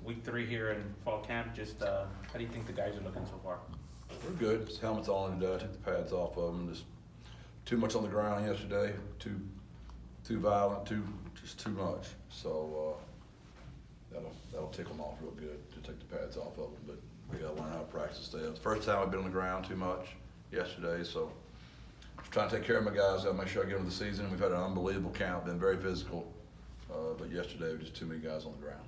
week 3 here in fall camp. Just how do you think the guys are looking so far? We're good. Just helmets on today. I took the pads off of them. Just too much on the ground yesterday. Too violent. Just too much. So that'll tickle them off real good to take the pads off of them. But we got to learn how to practice steps. First time we've been on the ground too much yesterday. So just trying to take care of my guys. Got to make sure I get them to the season. We've had an unbelievable camp. Been very physical. But yesterday was just too many guys on the ground.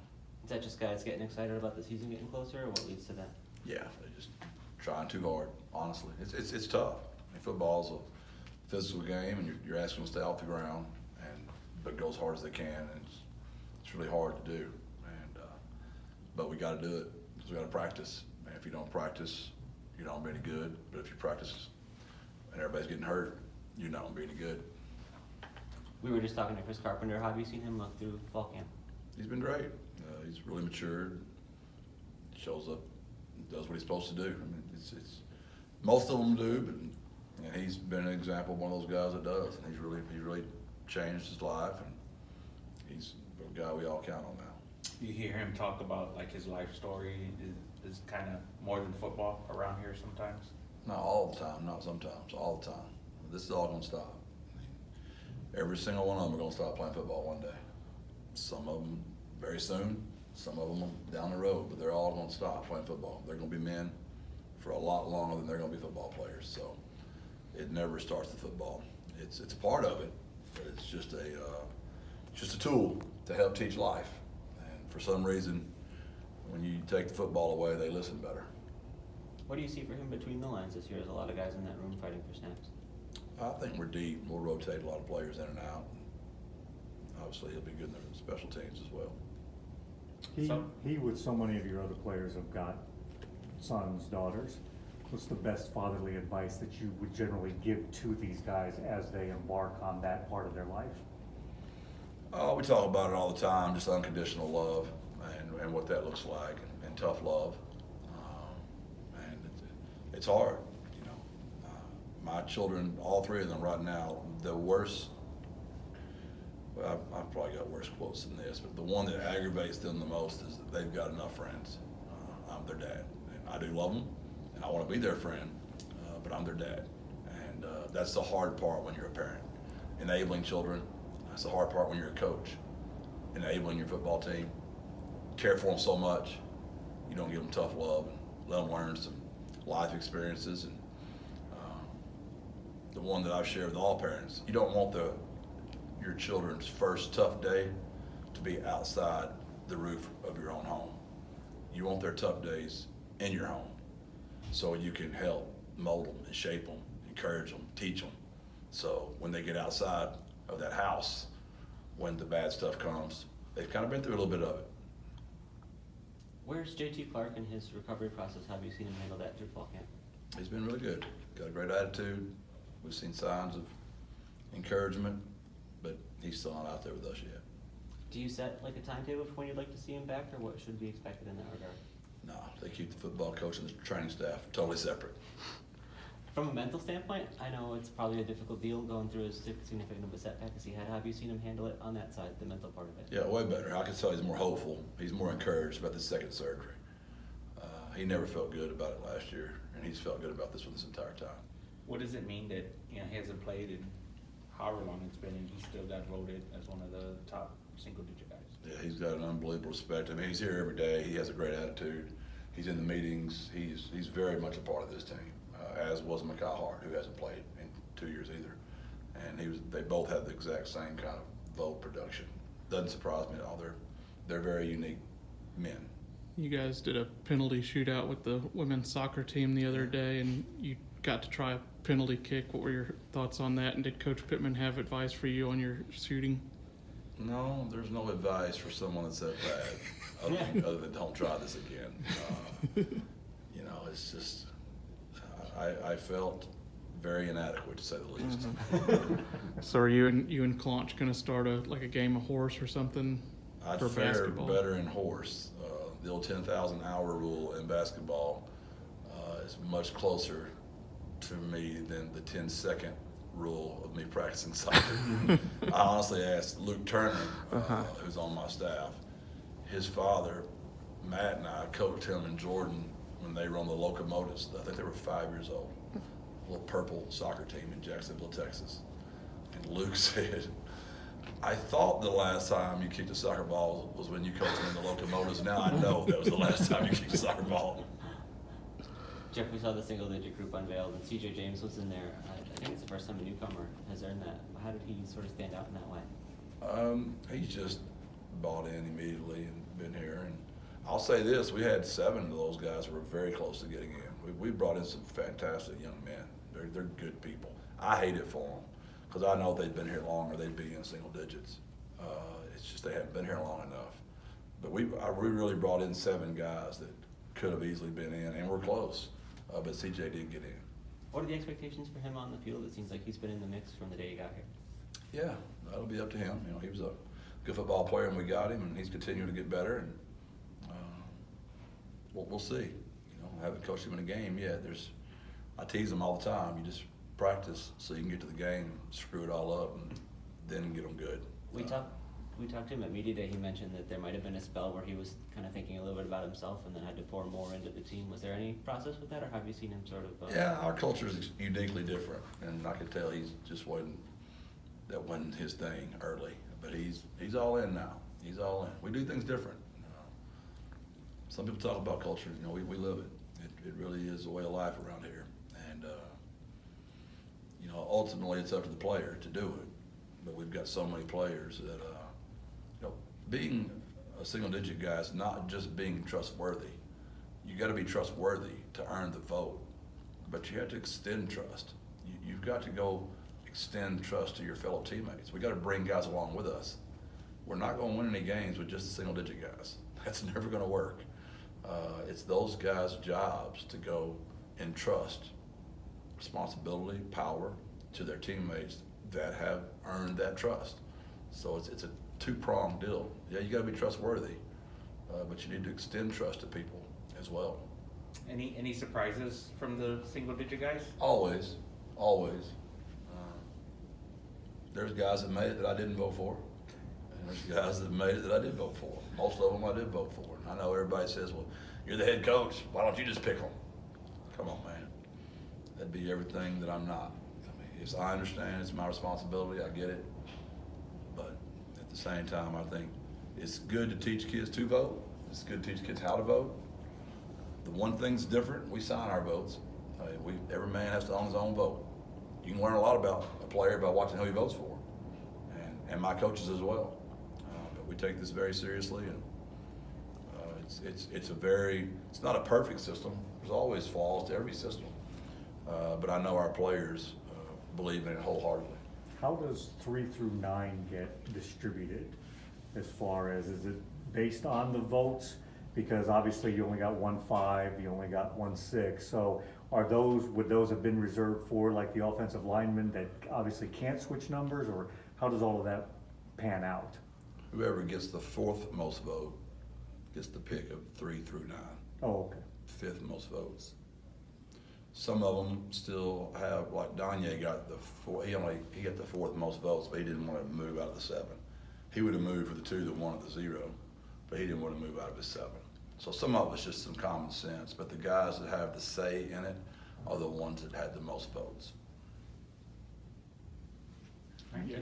Is that just guys getting excited about the season getting closer, or what leads to that? Yeah, they're just trying too hard. Honestly, it's tough. I mean, football's a physical game, and you're asking them to stay off the ground, but go as hard as they can, and it's really hard to do. But we got to do it because we got to practice. And if you don't practice, you're not gonna be any good. But if you practice, and everybody's getting hurt, you're not gonna be any good. We were just talking to Chris Carpenter. How have you seen him look through fall camp? He's been great. He's really matured. Shows up, does what he's supposed to do. I mean, it's most of them do, but he's been an example of one of those guys that does, and he's really changed his life, and he's a guy we all count on now. You hear him talk about like his life story is kind of more than football around here sometimes. Not all the time, not sometimes, all the time. This is all gonna stop. Every single one of them are gonna stop playing football one day. Some of them very soon, some of them down the road, but they're all gonna stop playing football. They're gonna be men for a lot longer than they're gonna be football players. So it never starts with football. It's a part of it, but it's just a tool to help teach life. And for some reason, when you take the football away, they listen better. What do you see for him between the lines this year? There's a lot of guys in that room fighting for snaps. I think we're deep. We'll rotate a lot of players in and out. Obviously, he'll be good in the special teams as well. He, with so many of your other players, have got sons, daughters. What's the best fatherly advice that you would generally give to these guys as they embark on that part of their life? We talk about it all the time, just unconditional love and what that looks like, and tough love. And it's hard, you know. My children, all 3 of them right now, the worst, well, I've probably got worse quotes than this, but the one that aggravates them the most is that they've got enough friends. I'm their dad, and I do love them, and I want to be their friend, but I'm their dad. And that's the hard part when you're a parent. Enabling children, that's the hard part when you're a coach. Enabling your football team, care for them so much, you don't give them tough love, and let them learn some life experiences. And the one that I've shared with all parents, you don't want your children's first tough day to be outside the roof of your own home. You want their tough days in your home so you can help mold them and shape them, encourage them, teach them. So when they get outside of that house, when the bad stuff comes, they've kind of been through a little bit of it. Where's JT Clark in his recovery process? How have you seen him handle that through fall camp? He's been really good. Got a great attitude. We've seen signs of encouragement, but he's still not out there with us yet. Do you set like a timetable for when you'd like to see him back, or what should be expected in that regard? No, they keep the football coach and the training staff totally separate. From a mental standpoint, I know it's probably a difficult deal going through as significant of a setback as he had. How have you seen him handle it on that side, the mental part of it? Yeah, way better. I can tell he's more hopeful. He's more encouraged about the second surgery. He never felt good about it last year, and he's felt good about this one this entire time. What does it mean that he hasn't played in however long it's been, and he still got voted as one of the top single-digit guys? Yeah, he's got an unbelievable respect. I mean, he's here every day. He has a great attitude. He's in the meetings. He's very much a part of this team, as was Mekhi Hart, who hasn't played in 2 years either. And they both have the exact same kind of vote production. Doesn't surprise me at all. They're very unique men. You guys did a penalty shootout with the women's soccer team the other day, and you got to try a penalty kick. What were your thoughts on that, and did Coach Pittman have advice for you on your shooting? No, there's no advice for someone that's that bad, other than don't try this again. You know, it's just, I felt very inadequate, to say the least. So are you and Claunch going to start a game of horse or something I'd for fare basketball? better in horse. The old 10,000 hour rule in basketball is much closer to me than the 10-second rule of me practicing soccer. I honestly asked Luke Turner, who's on my staff. His father Matt and I coached him and Jordan when they were on the Locomotives. I think they were 5 years old. A little purple soccer team in Jacksonville, Texas. And Luke said, I thought the last time you kicked a soccer ball was when you coached him in the Locomotives. Now I know that was the last time you kicked a soccer ball. Jeff, we saw the single-digit group unveiled, and C.J. James was in there. I think it's the first time a newcomer has earned that. How did he sort of stand out in that way? He's just bought in immediately and been here. And I'll say this, we had 7 of those guys who were very close to getting in. We brought in some fantastic young men. They're good people. I hate it for them because I know if they'd been here longer, they'd be in single digits. It's just they haven't been here long enough. But we really brought in 7 guys that could have easily been in, and we're close. But CJ did get in. What are the expectations for him on the field? It seems like he's been in the mix from the day he got here. Yeah, that'll be up to him. You know, he was a good football player, and we got him, and he's continuing to get better. And we'll see. You know, I haven't coached him in a game yet. I tease him all the time. You just practice so you can get to the game, screw it all up, and then get them good. We talked to him at media day. He mentioned that there might have been a spell where he was kind of thinking a little bit about himself and then had to pour more into the team. Was there any process with that, or have you seen him sort of? Yeah, our culture is uniquely different, and I could tell that wasn't his thing early. But he's all in now. He's all in. We do things different. Some people talk about culture. You know, we live it. It really is a way of life around here, and you know, ultimately it's up to the player to do it. But we've got so many players that. You know, being a single-digit guy is not just being trustworthy. You got to be trustworthy to earn the vote, but you have to extend trust. You've got to go extend trust to your fellow teammates. We got to bring guys along with us. We're not going to win any games with just the single-digit guys. That's never going to work. It's those guys' jobs to go and trust responsibility, power to their teammates that have earned that trust. So it's a two-pronged deal. Yeah, you got to be trustworthy, but you need to extend trust to people as well. Any surprises from the single-digit guys? Always. There's guys that made it that I didn't vote for, and there's guys that made it that I did vote for. Most of them I did vote for. And I know everybody says, well, you're the head coach. Why don't you just pick them? Come on, man. That'd be everything that I'm not. I mean, I understand it's my responsibility. I get it. But at the same time, I think it's good to teach kids to vote. It's good to teach kids how to vote. The one thing's different, we sign our votes. Every man has to own his own vote. You can learn a lot about a player by watching who he votes for, and my coaches as well. But we take this very seriously, and it's not a perfect system. There's always flaws to every system. But I know our players believe in it wholeheartedly. How does 3 through 9 get distributed as far as, is it based on the votes? Because obviously you only got 1 5, you only got 1 6. So would those have been reserved for like the offensive linemen that obviously can't switch numbers, or how does all of that pan out? Whoever gets the 4th most vote gets the pick of 3 through 9. Oh, okay. 5th most votes. Some of them still have, like Danye got he got the 4th most votes, but he didn't want to move out of the 7. He would have moved for the 2 that wanted the 0, but he didn't want to move out of his 7. So some of it's just some common sense, but the guys that have the say in it are the ones that had the most votes. Thank you.